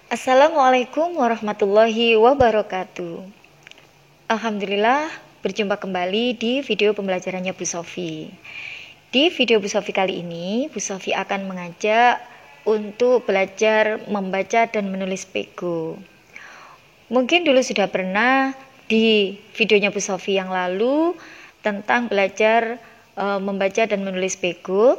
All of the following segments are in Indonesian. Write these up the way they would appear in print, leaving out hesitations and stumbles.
Assalamualaikum warahmatullahi wabarakatuh. Alhamdulillah, berjumpa kembali di video pembelajarannya Bu Sofi. Di video Bu Sofi kali ini, Bu Sofi akan mengajak untuk belajar membaca dan menulis pego. Mungkin dulu sudah pernah di videonya Bu Sofi yang lalu tentang belajar membaca dan menulis pego,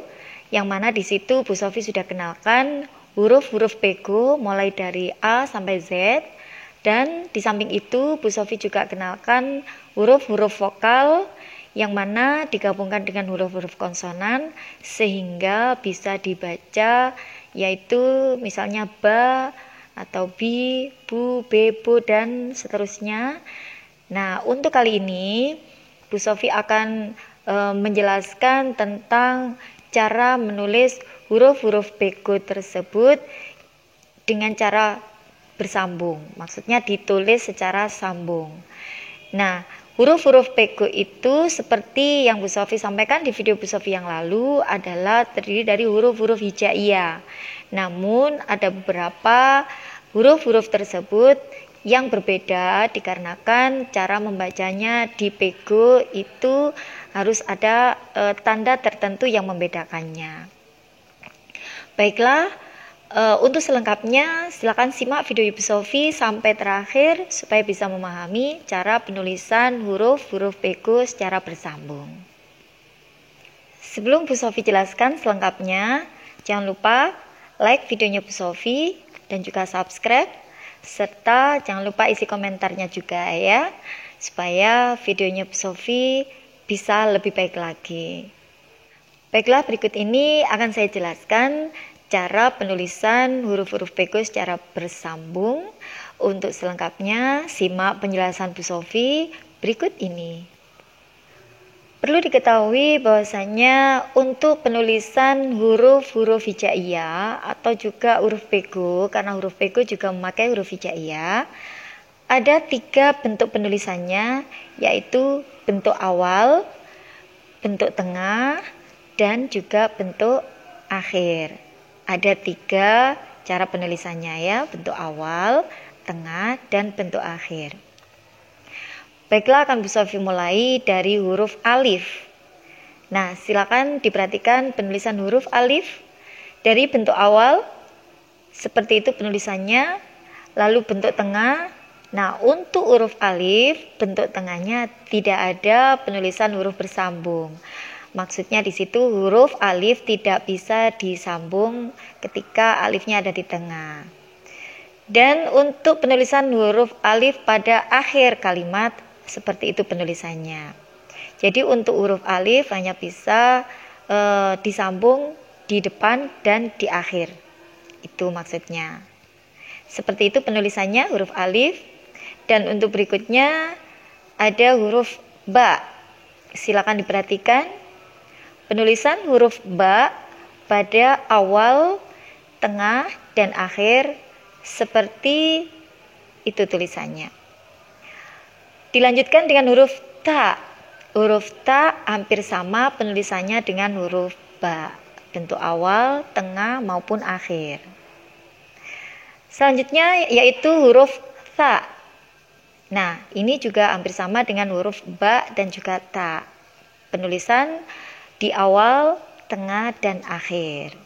yang mana di situ Bu Sofi sudah kenalkan huruf-huruf pego mulai dari A sampai Z, dan di samping itu Bu Sofi juga kenalkan huruf-huruf vokal yang mana digabungkan dengan huruf-huruf konsonan sehingga bisa dibaca, yaitu misalnya ba atau bi, bu, be, bo, dan seterusnya. Nah, untuk kali ini Bu Sofi akan menjelaskan tentang cara menulis huruf-huruf pego tersebut dengan cara bersambung. Maksudnya ditulis secara sambung. Nah, huruf-huruf pego itu seperti yang Bu Sofi sampaikan di video Bu Sofi yang lalu adalah terdiri dari huruf-huruf hijaiyah. Namun ada beberapa huruf-huruf tersebut yang berbeda dikarenakan cara membacanya di pego itu harus ada tanda tertentu yang membedakannya. Baiklah, untuk selengkapnya silakan simak video Bu Sofi sampai terakhir supaya bisa memahami cara penulisan huruf-huruf pego secara bersambung. Sebelum Bu Sofi jelaskan selengkapnya, jangan lupa like videonya Bu Sofi dan juga subscribe, serta jangan lupa isi komentarnya juga ya, supaya videonya Bu Sofi bisa lebih baik lagi. Baiklah, berikut ini akan saya jelaskan cara penulisan huruf-huruf pego secara bersambung. Untuk selengkapnya, simak penjelasan Bu Sofi berikut ini. Perlu diketahui bahwasanya untuk penulisan huruf-huruf hijaiyah atau juga huruf pego, karena huruf pego juga memakai huruf hijaiyah, ada 3 bentuk penulisannya, yaitu bentuk awal, bentuk tengah, dan juga bentuk akhir. Ada 3 cara penulisannya ya, bentuk awal, tengah, dan bentuk akhir. Baiklah, akan Bu Sofi mulai dari huruf alif. Nah, silakan diperhatikan penulisan huruf alif dari bentuk awal, seperti itu penulisannya, lalu bentuk tengah. Nah, untuk huruf alif, bentuk tengahnya tidak ada penulisan huruf bersambung. Maksudnya di situ huruf alif tidak bisa disambung ketika alifnya ada di tengah. Dan untuk penulisan huruf alif pada akhir kalimat, seperti itu penulisannya. Jadi untuk huruf alif hanya bisa disambung di depan dan di akhir. Itu maksudnya. Seperti itu penulisannya huruf alif. Dan untuk berikutnya ada huruf ba. Silakan diperhatikan penulisan huruf ba pada awal, tengah, dan akhir seperti itu tulisannya. Dilanjutkan dengan huruf ta. Huruf ta hampir sama penulisannya dengan huruf ba, bentuk awal, tengah, maupun akhir. Selanjutnya yaitu huruf tha. Nah, ini juga hampir sama dengan huruf ba dan juga ta. Penulisan di awal, tengah, dan akhir.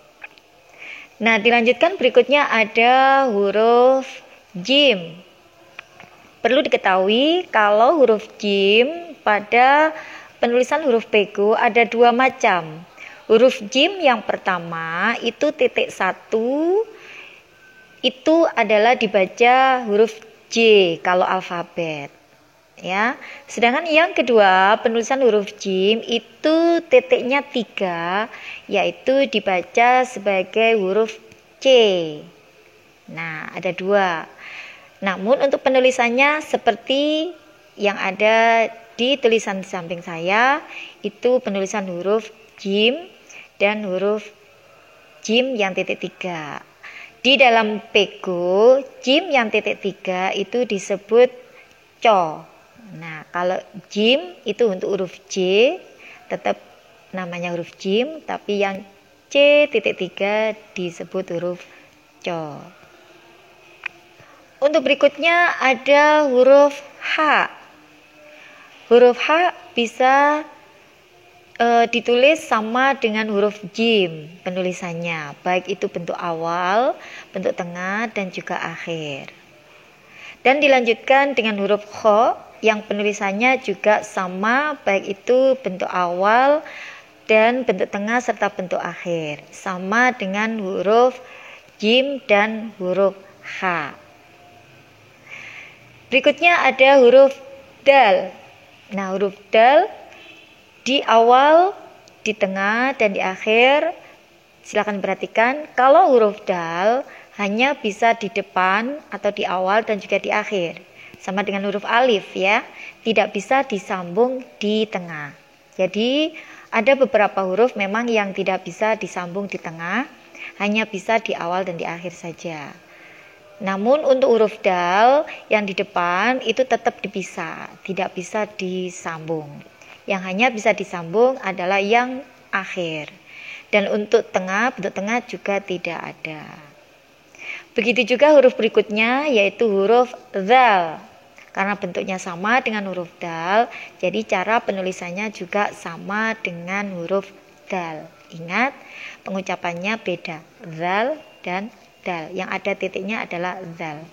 Nah, dilanjutkan berikutnya ada huruf jim. Perlu diketahui kalau huruf jim pada penulisan huruf pego ada 2 macam. Huruf jim yang pertama itu titik 1, itu adalah dibaca huruf J kalau alfabet. Ya, sedangkan yang kedua penulisan huruf jim itu titiknya 3, yaitu dibaca sebagai huruf C. Nah, ada 2. Namun untuk penulisannya seperti yang ada di tulisan di samping saya, itu penulisan huruf jim dan huruf jim yang titik 3. Di dalam pego, jim yang titik 3 itu disebut co. Nah, kalau jim itu untuk huruf J tetap namanya huruf jim, tapi yang C titik 3 disebut huruf co. Untuk berikutnya ada huruf H. Huruf H bisa ditulis sama dengan huruf jim penulisannya, baik itu bentuk awal, bentuk tengah, dan juga akhir. Dan dilanjutkan dengan huruf kho yang penulisannya juga sama, baik itu bentuk awal dan bentuk tengah serta bentuk akhir, sama dengan huruf jim dan huruf H. Berikutnya ada huruf dal. Nah, huruf dal di awal, di tengah, dan di akhir. Silakan perhatikan, kalau huruf dal hanya bisa di depan atau di awal dan juga di akhir. Sama dengan huruf alif ya, tidak bisa disambung di tengah. Jadi ada beberapa huruf memang yang tidak bisa disambung di tengah, hanya bisa di awal dan di akhir saja. Namun untuk huruf dal yang di depan itu tetap dipisah, tidak bisa disambung. Yang hanya bisa disambung adalah yang akhir. Dan untuk tengah, bentuk tengah juga tidak ada. Begitu juga huruf berikutnya yaitu huruf dzal. Karena bentuknya sama dengan huruf dal, jadi cara penulisannya juga sama dengan huruf dal. Ingat, pengucapannya beda, dzal dan dal. Yang ada titiknya adalah dzal.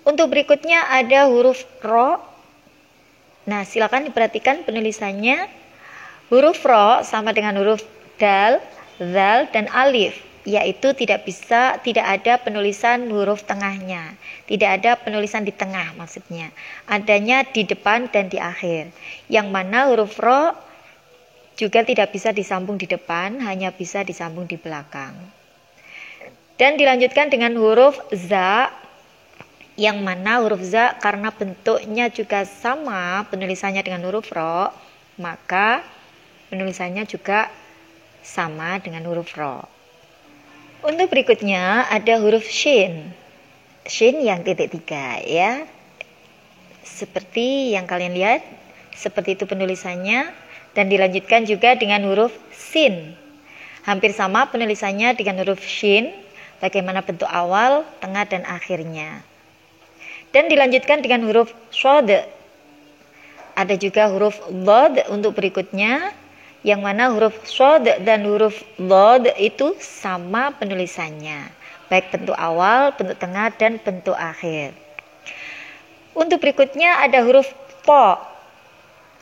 Untuk berikutnya ada huruf ro. Nah, silakan diperhatikan penulisannya. Huruf ro sama dengan huruf dal, dzal, dan alif, yaitu tidak ada penulisan huruf tengahnya. Tidak ada penulisan di tengah maksudnya. Adanya di depan dan di akhir. Yang mana huruf ro juga tidak bisa disambung di depan, hanya bisa disambung di belakang. Dan dilanjutkan dengan huruf za, yang mana huruf za karena bentuknya juga sama penulisannya dengan huruf ro, maka penulisannya juga sama dengan huruf ro. Untuk berikutnya ada huruf shin. Shin yang titik 3 ya. Seperti yang kalian lihat, seperti itu penulisannya. Dan dilanjutkan juga dengan huruf sin. Hampir sama penulisannya dengan huruf shin, bagaimana bentuk awal, tengah, dan akhirnya. Dan dilanjutkan dengan huruf shod. Ada juga huruf dhad untuk berikutnya, yang mana huruf shod dan huruf dhad itu sama penulisannya, baik bentuk awal, bentuk tengah, dan bentuk akhir. Untuk berikutnya ada huruf to.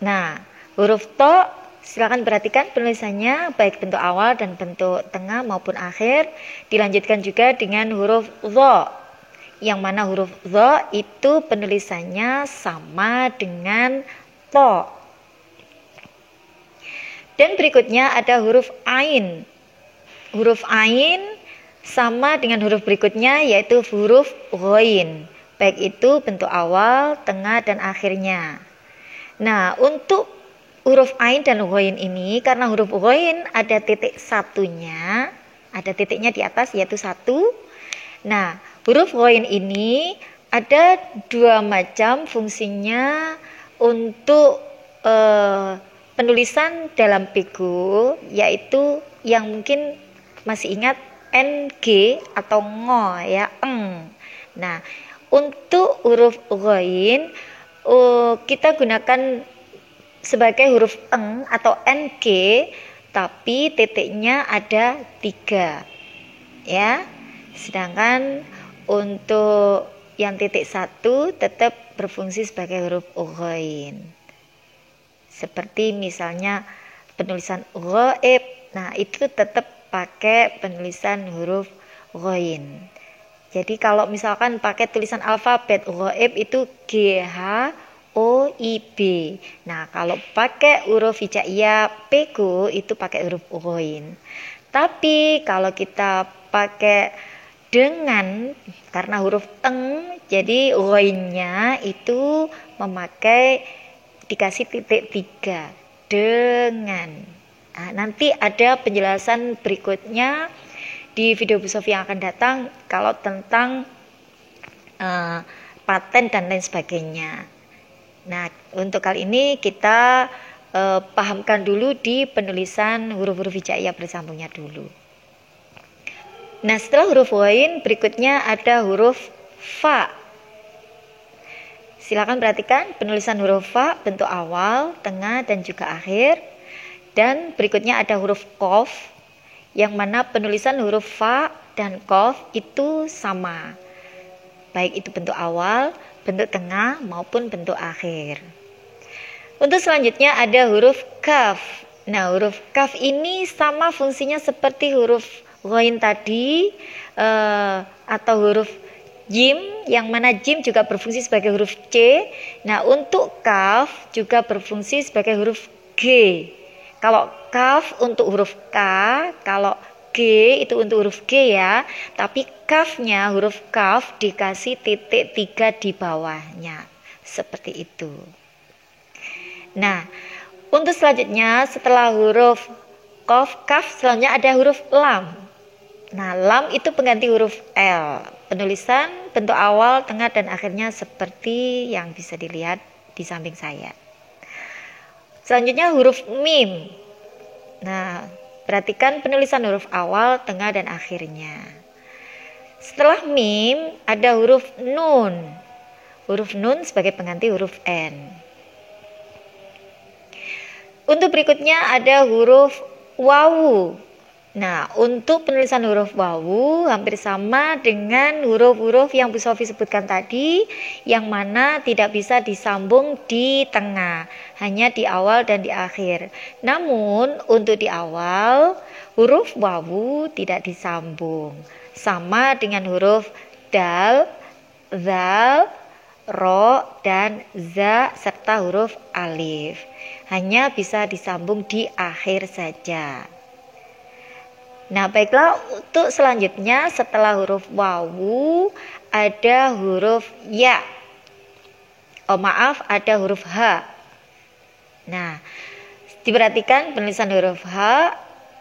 Nah, huruf to silakan perhatikan penulisannya, baik bentuk awal dan bentuk tengah maupun akhir. Dilanjutkan juga dengan huruf dha, yang mana huruf dha itu penulisannya sama dengan to. Dan berikutnya ada huruf ain. Huruf ain sama dengan huruf berikutnya yaitu huruf ghain, baik itu bentuk awal, tengah, dan akhirnya. Nah, untuk huruf ain dan ghain ini, karena huruf ghain ada titik satunya, ada titiknya di atas yaitu 1. Nah, huruf ghain ini ada 2 macam fungsinya untuk penulisan dalam pego, yaitu yang mungkin masih ingat ng atau ngo ya, eng. Nah, untuk huruf ghain kita gunakan sebagai huruf eng atau ng, tapi titiknya ada 3 ya. Sedangkan untuk yang titik 1 tetap berfungsi sebagai huruf ghain. Seperti misalnya penulisan ghaib, nah itu tetap pakai penulisan huruf ghain. Jadi kalau misalkan pakai tulisan alfabet ghaib itu GHOIB. Nah, kalau pakai huruf hijaiyah pego itu pakai huruf ghain. Tapi kalau kita pakai dengan, karena huruf eng, jadi ghainnya itu memakai dikasih titik 3 dengan. Nah, nanti ada penjelasan berikutnya di video Bu Sofi yang akan datang kalau tentang paten dan lain sebagainya. Nah, untuk kali ini kita pahamkan dulu di penulisan huruf-huruf hijaiyah bersambungnya dulu. Nah, setelah huruf ghain berikutnya ada huruf fa. Silakan perhatikan penulisan huruf fa, bentuk awal, tengah, dan juga akhir. Dan berikutnya ada huruf qaf, yang mana penulisan huruf fa dan qaf itu sama, baik itu bentuk awal, bentuk tengah, maupun bentuk akhir. Untuk selanjutnya ada huruf kaf. Nah, huruf kaf ini sama fungsinya seperti huruf ghain tadi, atau huruf jim, yang mana jim juga berfungsi sebagai huruf C. Nah, untuk kaf juga berfungsi sebagai huruf G. Kalau kaf untuk huruf K, kalau G itu untuk huruf G ya. Tapi kafnya, huruf kaf dikasih titik 3 di bawahnya. Seperti itu. Nah, untuk selanjutnya setelah huruf kaf, selanjutnya ada huruf lam. Nah, lam itu pengganti huruf L. Penulisan bentuk awal, tengah, dan akhirnya seperti yang bisa dilihat di samping saya. Selanjutnya huruf mim. Nah, perhatikan penulisan huruf awal, tengah, dan akhirnya. Setelah mim ada huruf nun. Huruf nun sebagai pengganti huruf N. Untuk berikutnya ada huruf wawu. Nah, untuk penulisan huruf wawu hampir sama dengan huruf-huruf yang Bu Sofi sebutkan tadi, yang mana tidak bisa disambung di tengah, hanya di awal dan di akhir. Namun untuk di awal, huruf wawu tidak disambung, sama dengan huruf dal, zal, ro, dan za, serta huruf alif. Hanya bisa disambung di akhir saja. Nah, baiklah, untuk selanjutnya setelah huruf wawu ada huruf ya. Ada huruf H. Nah, diperhatikan penulisan huruf H,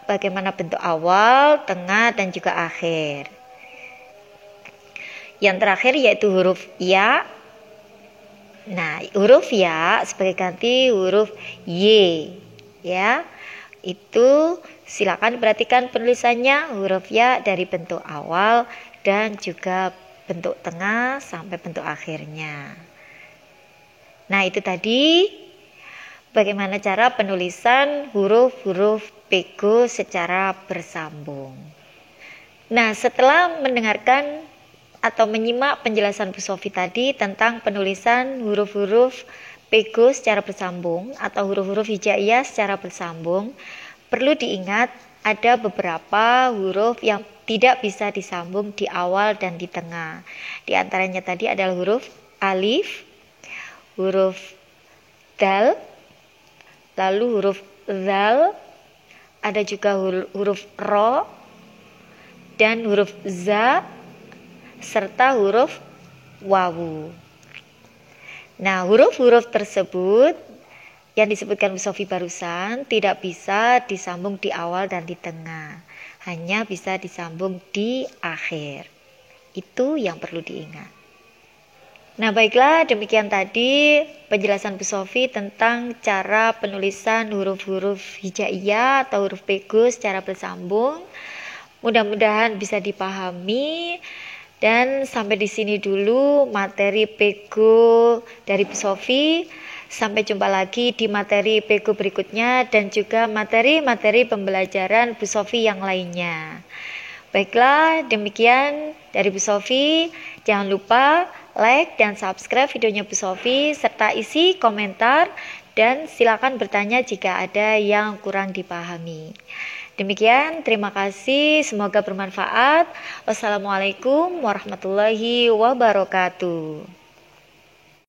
bagaimana bentuk awal, tengah, dan juga akhir. Yang terakhir yaitu huruf ya. Nah, huruf ya sebagai ganti huruf Y, ya. Itu silakan perhatikan penulisannya, huruf ya dari bentuk awal dan juga bentuk tengah sampai bentuk akhirnya. Nah, itu tadi bagaimana cara penulisan huruf-huruf pego secara bersambung. Nah, setelah mendengarkan atau menyimak penjelasan Bu Sofi tadi tentang penulisan huruf-huruf pego secara bersambung atau huruf-huruf hijaiyah secara bersambung, perlu diingat ada beberapa huruf yang tidak bisa disambung di awal dan di tengah. Di antaranya tadi adalah huruf alif, huruf dal, lalu huruf zal, ada juga huruf ro, dan huruf za, serta huruf wawu. Nah, huruf-huruf tersebut yang disebutkan Bu Sofi barusan tidak bisa disambung di awal dan di tengah, hanya bisa disambung di akhir. Itu yang perlu diingat. Nah, baiklah, demikian tadi penjelasan Bu Sofi tentang cara penulisan huruf-huruf hijaiyah atau huruf pego secara bersambung. Mudah-mudahan bisa dipahami. Dan sampai di sini dulu materi pego dari Bu Sofi. Sampai jumpa lagi di materi pego berikutnya dan juga materi-materi pembelajaran Bu Sofi yang lainnya. Baiklah, demikian dari Bu Sofi. Jangan lupa like dan subscribe videonya Bu Sofi serta isi komentar dan silakan bertanya jika ada yang kurang dipahami. Demikian, terima kasih, semoga bermanfaat. Wassalamualaikum warahmatullahi wabarakatuh.